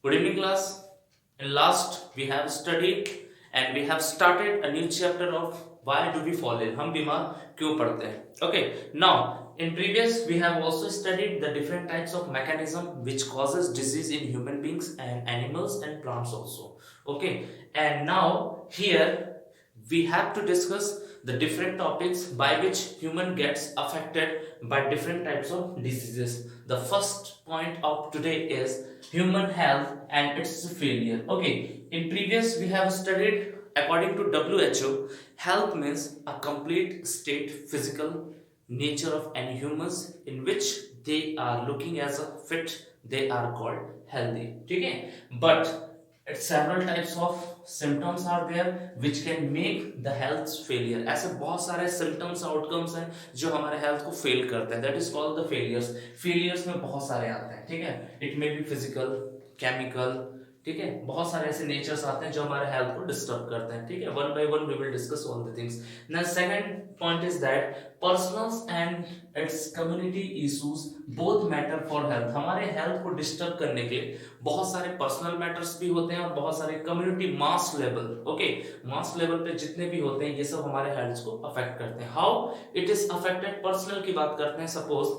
Good evening, class. In last, we have studied and we have started a new chapter of why do we fall ill? हम बीमार क्यों पड़ते हैं? Okay. Now, in previous, we have also studied the different types of mechanism which causes disease in human beings and animals and plants also. Okay. And now here we have to discuss the different topics by which human gets affected by different types of diseases. The first point of today is human health and its failure. Okay, in previous we have studied according to WHO, health means a complete state physical nature of any humans in which they are looking as a fit, they are called healthy. ठीक है, but several types of symptoms are there which can make the health failure. ऐसे बहुत सारे symptoms outcomes हैं जो हमारे health को fail करते हैं, that is called the failures में बहुत सारे आते हैं. ठीक है, it may be physical, chemical, ठीक है, बहुत सारे ऐसे नेचर्स आते हैं जो हमारे हेल्थ को डिस्टर्ब करते हैं. ठीक है, one by one we will discuss all the things. Now second point is that personals and its community issues both matter for health. हमारे हेल्थ को डिस्टर्ब करने के लिए बहुत सारे पर्सनल मैटर्स भी होते हैं और बहुत सारे community mass level, okay, mass level पे जितने भी होते हैं ये सब हमारे हेल्थ को अफेक्ट करते हैं. How it is affected, personal की बात करते हैं. Suppose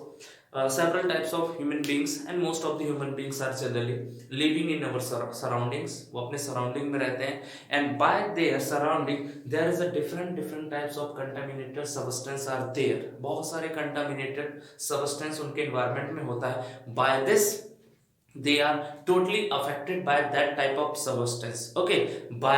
several types of human beings and most of the human beings are generally living in our surroundings. वो अपने surrounding में रहते हैं and by their surrounding there is a different types of contaminated substance are there. बहुत सारे contaminated substance उनके environment में होता है. By this they are totally affected by that type of substance, okay, by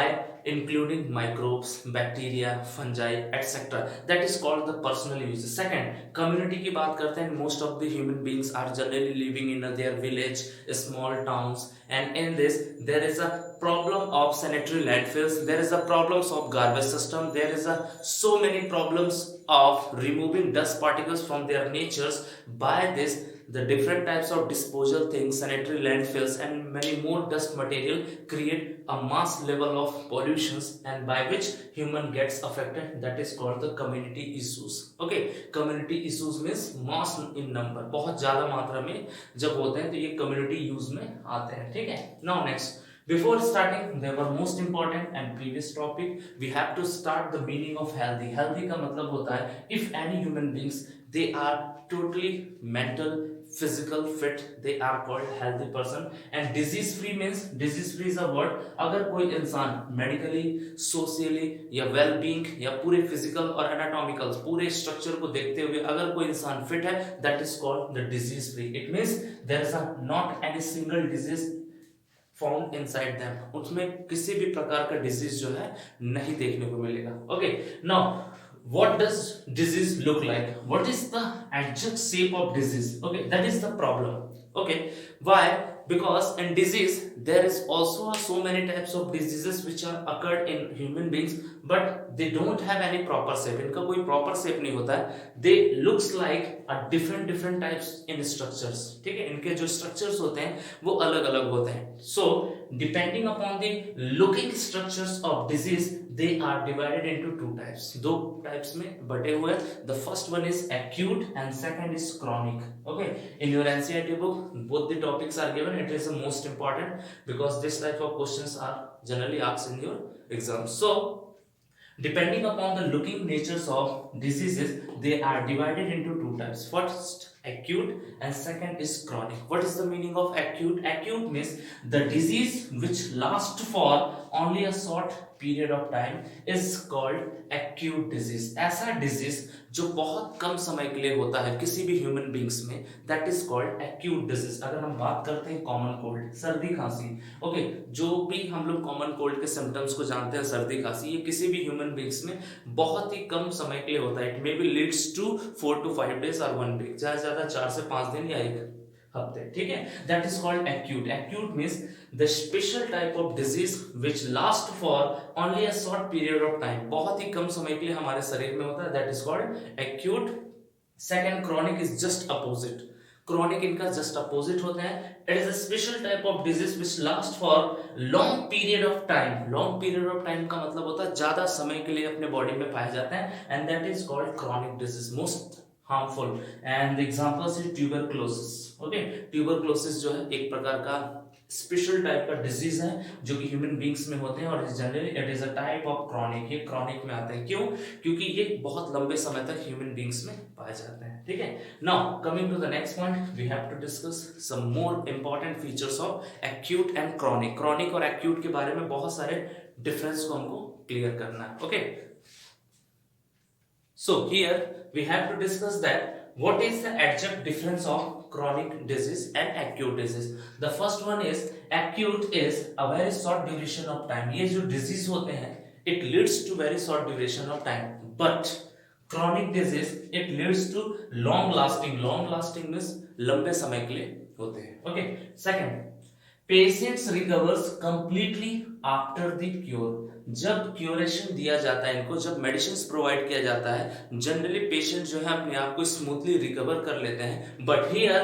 including microbes, bacteria, fungi, etc. That is called the personal use. Second, community की बात करते हैं. Most of the human beings are generally living in their village, small towns, and in this there is a problem of sanitary landfills, there is a problems of garbage system, there is a so many problems of removing dust particles from their natures. By this the different types of disposal things, sanitary landfills and many more dust material create a mass level of pollutions and by which human gets affected. That is called the community issues. Okay, community issues means mass in number, बहुत ज्यादा मात्रा में जब होते हैं तो ये community use में आते हैं. ठीक है, now next, before starting there were most important and previous topic, we have to start the meaning of healthy. Healthy का मतलब होता है if any human beings they are totally mental, physical fit, they are called healthy person. And disease free means, disease free is a word, अगर कोई इंसान medically, socially या well being या पूरे physical और anatomical पूरे structure को देखते हुए अगर कोई इंसान fit है, that is called the disease free. It means there is a not any single disease found inside them, उसमें किसी भी प्रकार का डिजीज जो है नहीं देखने को मिलेगा. Okay, now what does disease look like, what is the exact shape of disease? Okay, that is the problem. Okay, why? Because in disease there is also so many types of diseases which are occurred in human beings but they don't have any proper shape. इनका कोई proper shape नहीं होता है. They looks like a different types in structures. ठीक है, इनके जो structures होते हैं वो अलग अलग होते हैं. So depending upon the looking structures of disease they are divided into two types. दो types में बटे हुए. The first one is acute and second is chronic. Okay, in your NCERT book both the topics are given. It is the most important because this type of questions are generally asked in your exam. So depending upon the looking natures of diseases they are divided into two types. First acute and second is chronic. What is the meaning of acute? Acute means the disease which lasts for only a short period of time is called acute disease. ऐसा disease जो बहुत कम समय के लिए होता है किसी भी ह्यूमन बींग्स में, that is called acute disease. अगर हम बात करते हैं कॉमन कोल्ड, सर्दी खांसी, ओके, जो भी हम लोग कॉमन कोल्ड के सिम्टम्स को जानते हैं, सर्दी खांसी, ये किसी भी ह्यूमन बींग्स में बहुत ही कम समय के लिए होता है. It may be leads to 4 to 5 days और 1 week, ज्यादा से ज्यादा 4 से 5 दिन या 1 हफ्ते. ठीक है, that is called acute. Acute means the special type of disease which last for only a short period of time, बहुत ही कम समय के लिए हमारे शरीर में होता है, that is called acute. Second chronic is just opposite. chronic इनका जस्ट अपोजिट होता है. It is a special type of disease which last for long period of time. Long period of time का मतलब होता है ज्यादा समय के लिए अपने बॉडी में पाया जाता है and that is called chronic disease. Most harmful. And the examples is tuberculosis. Okay, tuberculosis जो है एक प्रकार का स्पेशल टाइप का डिजीज है जो कि ह्यूमन बींग्स में होते हैं और generally it is a type of chronic, ये क्रॉनिक में आते हैं। क्यों? क्योंकि ये बहुत लंबे समय तक ह्यूमन बींग्स में पाए जाते हैं। ठीक है, now coming to the next point, we have to discuss some more important features of acute and chronic. Chronic और एक्यूट के बारे में बहुत सारे डिफरेंस को हमको क्लियर करना है। Okay, so here we have to discuss that what is the exact difference of chronic disease and acute disease. The first one is acute is a very short duration of time. ये जो disease होते हैं it leads to very short duration of time, but chronic disease it leads to long lasting. Long lasting means लंबे समय के लिए होते हैं। Okay, second, patients recovers completely after the cure. जब क्यूरेशन दिया जाता है इनको, जब मेडिसिन प्रोवाइड किया जाता है, जनरली पेशेंट जो है अपने आप को स्मूथली रिकवर कर लेते हैं, but here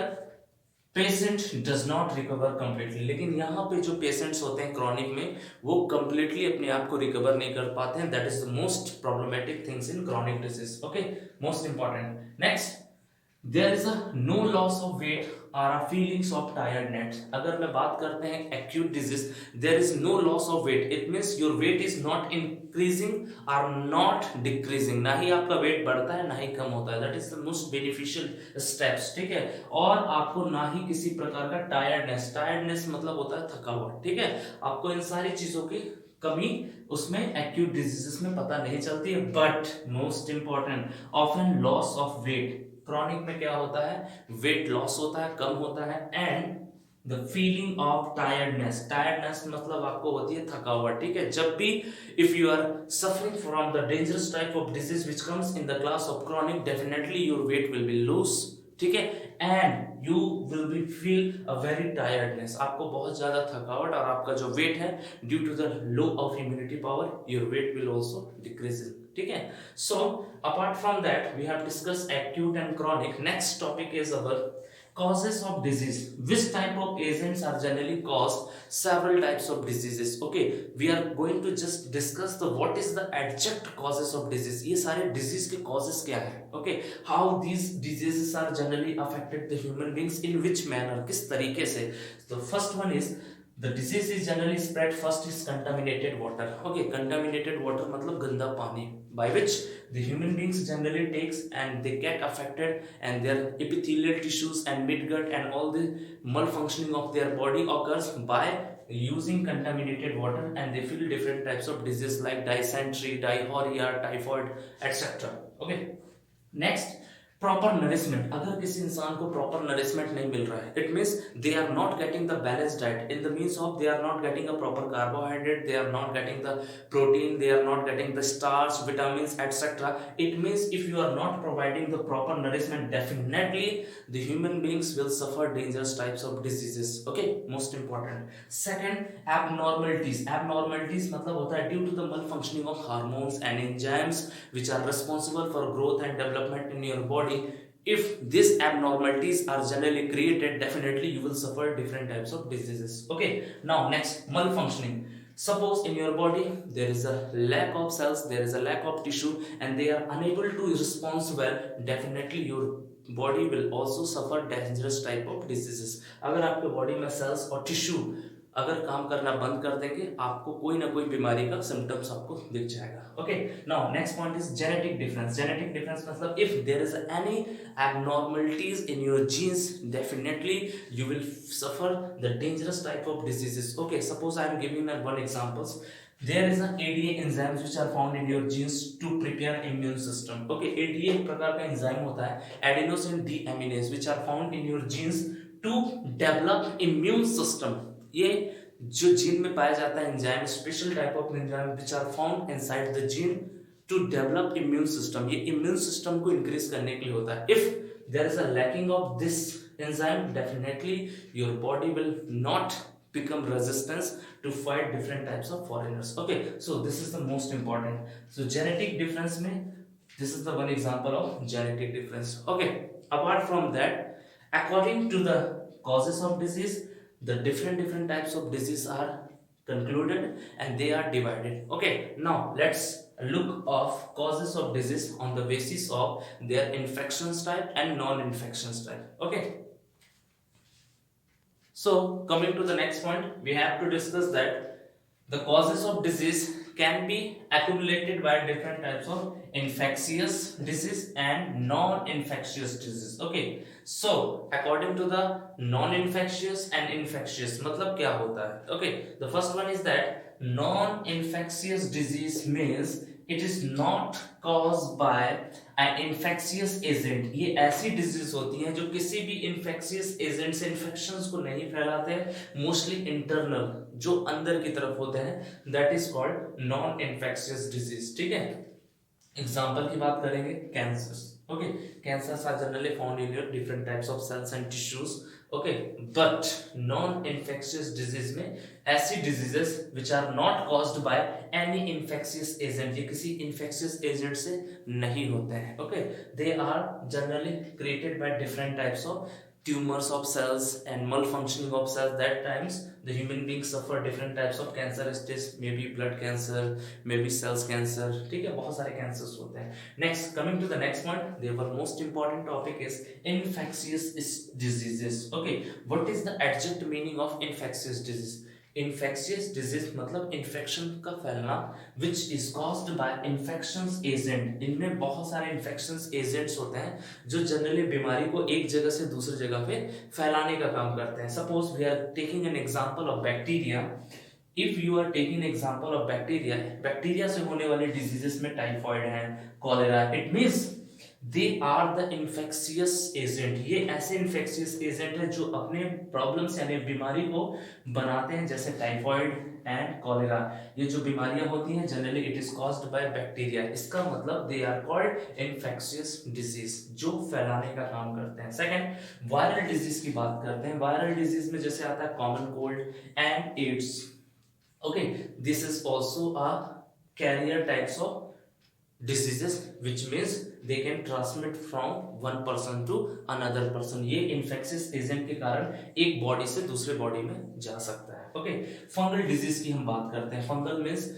patient does not recover completely. लेकिन यहाँ पे जो पेशेंट्स होते हैं क्रॉनिक में वो कंप्लीटली अपने आप को रिकवर नहीं कर पाते हैं। That is the most problematic things in chronic disease. Okay, most important. Next, there is a no loss of weight or a feelings of tiredness. अगर मैं बात करते हैं acute disease, there is no loss of weight. It means your weight is not increasing or not decreasing. ना ही आपका weight बढ़ता है ना ही कम होता है। That is the most beneficial steps. ठीक है, और आपको ना ही किसी प्रकार का tiredness, tiredness मतलब होता है थकावट। ठीक है, आपको इन सारी चीजों की कमी उसमें एक्यूट डिजीजेस में पता नहीं चलती है। But most important, often loss of weight. Chronic में क्या होता है, वेट लॉस होता है, कम होता है, and the feeling of tiredness. Tiredness मतलब आपको होती है थकावट। ठीक है, जब भी if you are suffering from the dangerous type of disease which comes in the class of chronic, definitely your weight will be lose. ठीक है, and you will be feel a very tiredness. आपको बहुत ज्यादा थकावट और आपका जो weight है due to the low of immunity power your weight will also decreasing. ठीक है, सो apart from that we have discussed acute and chronic. Next topic is our causes of disease. Which type of agents are generally caused several types of diseases. Okay, we are going to just discuss the what is the exact causes of disease. ये सारे disease के causes क्या है। Okay, how these diseases are generally affected the human beings, in which manner, किस तरीके से। The first one is the disease is generally spread first is contaminated water. Okay, contaminated water मतलब गंदा पानी, by which the human beings generally takes and they get affected and their epithelial tissues and midgut and all the malfunctioning of their body occurs by using contaminated water, and they feel different types of disease like dysentery, diarrhea, typhoid, etc. Okay, next, proper nourishment. अगर किसी इंसान को proper nourishment नहीं मिल रहा है, it means they are not getting the balance diet, in the means of they are not getting a proper carbohydrate, they are not getting the protein, they are not getting the starch, vitamins, etc. It means if you are not providing the proper nourishment, definitely the human beings will suffer dangerous types of diseases. Okay, most important. Second, abnormalities. Abnormalities मतलब होता है due to the malfunctioning of hormones and enzymes which are responsible for growth and development in your body. If these abnormalities are generally created, definitely you will suffer different types of diseases. Okay, now next, malfunctioning. Suppose in your body there is a lack of cells, there is a lack of tissue, and they are unable to respond well, definitely your body will also suffer dangerous type of diseases. अगर आपके body में sales और tissue अगर काम करना बंद कर देंगे, आपको कोई ना कोई बीमारी का सिम्टम्स आपको दिख जाएगा। Okay, now next point is genetic difference. Genetic difference मतलब if there is any abnormalities in your genes, definitely you will suffer the dangerous type of diseases. Okay, suppose I am giving one examples. There is an ADA enzymes which are found in your genes to prepare immune system. Okay, ADA एक प्रकार का enzyme होता है, adenosine deaminase, which are found in your genes to develop immune system. ये जो gene में पाया जाता है enzyme, special type of enzyme which are found inside the gene to develop immune system. ये इम्यून सिस्टम को इंक्रीज करने के लिए होता है। If there is a lacking of this enzyme, definitely your body will not become resistance to fight different types of foreigners. Okay, so this is the most important. So genetic difference में this is the one example of genetic difference. Okay, apart from that, according to the causes of disease, the different types of disease are concluded and they are divided. Okay, now let's look of causes of disease on the basis of their infections type and non-infections type. Okay, so coming to the next point, we have to discuss that the causes of disease can be accumulated by different types of infectious disease and non-infectious disease. Okay, so according to the non-infectious and infectious, मतलब क्या होता है? Okay, the first one is that non-infectious disease means it is not caused by an infectious agent. ये ऐसी disease होती हैं जो किसी भी infectious agent से infections को नहीं फैलाते हैं, मोस्टली इंटरनल जो अंदर की तरफ होते हैं, that is called non infectious disease. ठीक है, एग्जाम्पल की बात करेंगे cancer. Okay, cancers are generally found in your different types of cells and tissues. Okay, but non-infectious disease में ऐसी diseases which are not caused by any infectious agent, ये किसी infectious agent से नहीं होते हैं. Okay, they are generally created by different types of tumors of cells and malfunctioning of cells. That times the human beings suffer different types of cancer stages, maybe blood cancer, maybe cells cancer. ठीक है, बहुत सारे cancers होते हैं. Next, coming to the next point, the most important topic is infectious diseases. Okay, what is the exact meaning of infectious disease? Infectious disease मतलब infection का फैलना which is caused by infections agent. इनमें बहुत सारे infections agents होते हैं जो generally बीमारी को एक जगह से दूसरी जगह पे फैलाने का काम करते हैं. Suppose we are taking an example of bacteria. If you are taking example of bacteria, bacteria से होने वाले डिजीजेस में टाइफॉइड है, cholera, it means they are the infectious agent. ये ऐसे इन्फेक्शियस एजेंट है जो अपने प्रॉब्लम्स यानी बीमारी को बनाते हैं, जैसे टाइफॉइड एंड कॉलेरा. ये जो बीमारियां होती हैं generally it is caused by bacteria. इसका मतलब they are called infectious disease, जो फैलाने का काम करते हैं. सेकंड, वायरल डिजीज की बात करते हैं. वायरल डिजीज में जैसे आता है common cold and AIDS. Okay, this is also a carrier types of diseases, which means they can transmit from one person to another person. ये infectious agent के कारण एक बॉडी से दूसरे बॉडी में जा सकता है. Okay, fungal disease की हम बात करते हैं. Fungal means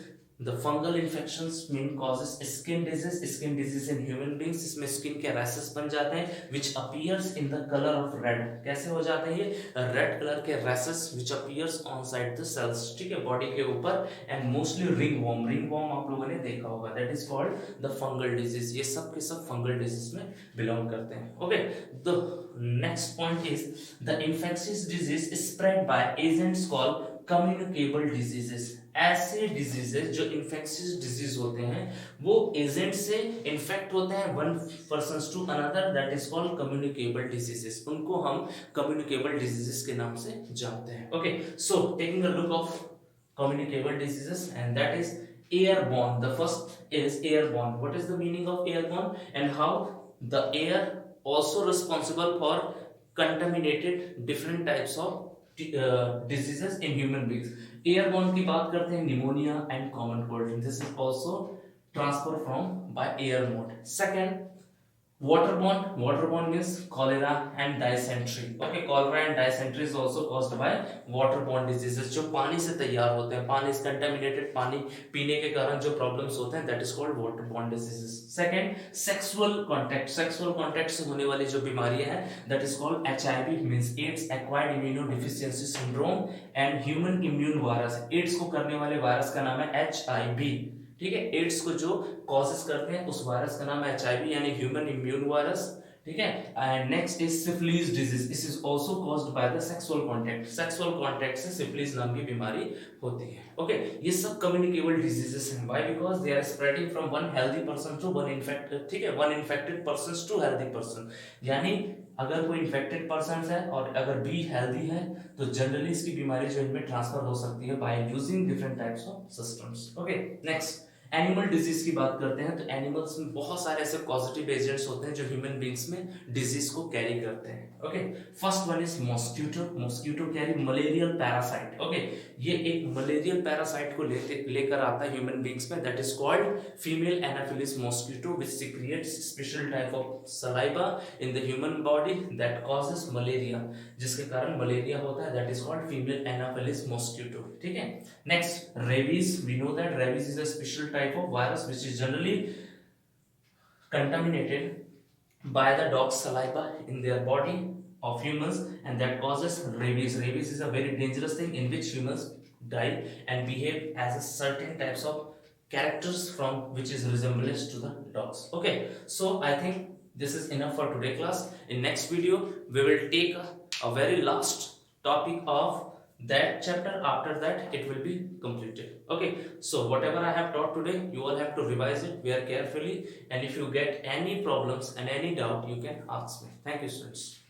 the fungal infections mean causes skin disease in human beings. इसमें skin के rashes बन जाते हैं which appears in the color of red. कैसे हो जाते हैं ये? रेड कलर के rashes which appears on side the cells. ठीक है, बॉडी के ऊपर. and mostly ringworm आप लोगों ने देखा होगा, that is called the fungal disease. ये सब के सब fungal disease में belong करते हैं. Okay, the next point is the infectious disease is spread by agents called communicable diseases. ऐसे डिजीजेस जो इन्फेक्शियस डिजीज होते हैं वो एजेंट से इन्फेक्ट होते हैं one person to another, that is called communicable diseases. उनको हम कम्युनिकेबल डिजीजेस के नाम से जानते हैं. Okay, so taking a look of communicable diseases and that is airborne. The first is airborne. What is the meaning of airborne and how the air also responsible for contaminated different types of diseases in human beings. Airborne की बात करते हैं pneumonia and common cold. This is also transfer from by air mode. Second, waterborne means cholera and dysentery. Okay, cholera and dysentery is also caused by waterborne diseases. जो पानी से तैयार होते हैं, पानी से contaminated पानी पीने के कारण जो problems होते हैं, that is called waterborne diseases. Second, sexual contact से होने वाली जो बीमारियां हैं, that is called HIV means AIDS, acquired immunodeficiency syndrome, and human immune virus. AIDS को करने वाले वायरस का नाम है HIV. ठीक है, एड्स को जो कॉजेस करते हैं उस वायरस का नाम है एचआईवी यानी ह्यूमन इम्यून वायरस. ठीक है, and next is syphilis disease. This is also caused by the sexual contact से सिफिलिस नाम की बीमारी होती है. ओके, ये सब कम्युनिकेबल डिजीजेस हैं. Why? Because they are spreading from one healthy person to one infected. ठीक है, one infected person to healthy person. यानी अगर कोई इन्फेक्टेड पर्सन है और अगर बी हेल्दी है तो जनरली इसकी बीमारी जो इनमें ट्रांसफर हो सकती है by using different types of systems. Okay, next, animal disease की बात करते हैं तो एनिमल्स में बहुत सारे ऐसे पॉजिटिव एजेंट्स होते हैं जो ह्यूमन बींग्स में डिजीज को कैरी करते हैं। Okay, first one is mosquito. Mosquito carry malarial parasite. Okay, ये एक मलेरियल पैरासाइट को लेकर आता है ह्यूमन बींग्स में, that is called female anopheles mosquito which secretes special type of saliva in the human body that causes malaria, जिसके कारण malaria होता है, that is called female anopheles mosquito. ठीक है, next rabies. We know that rabies is a special type of virus which is generally contaminated by the dog's saliva in their body of humans, and that causes rabies. Rabies is a very dangerous thing in which humans die and behave as a certain types of characters from which is resemblance to the dogs. Okay, so I think this is enough for today class. In next video we will take a very last topic of that chapter. After that it will be completed. Okay, so whatever I have taught today, you all have to revise it very carefully, and if you get any problems and any doubt, you can ask me. Thank you, students.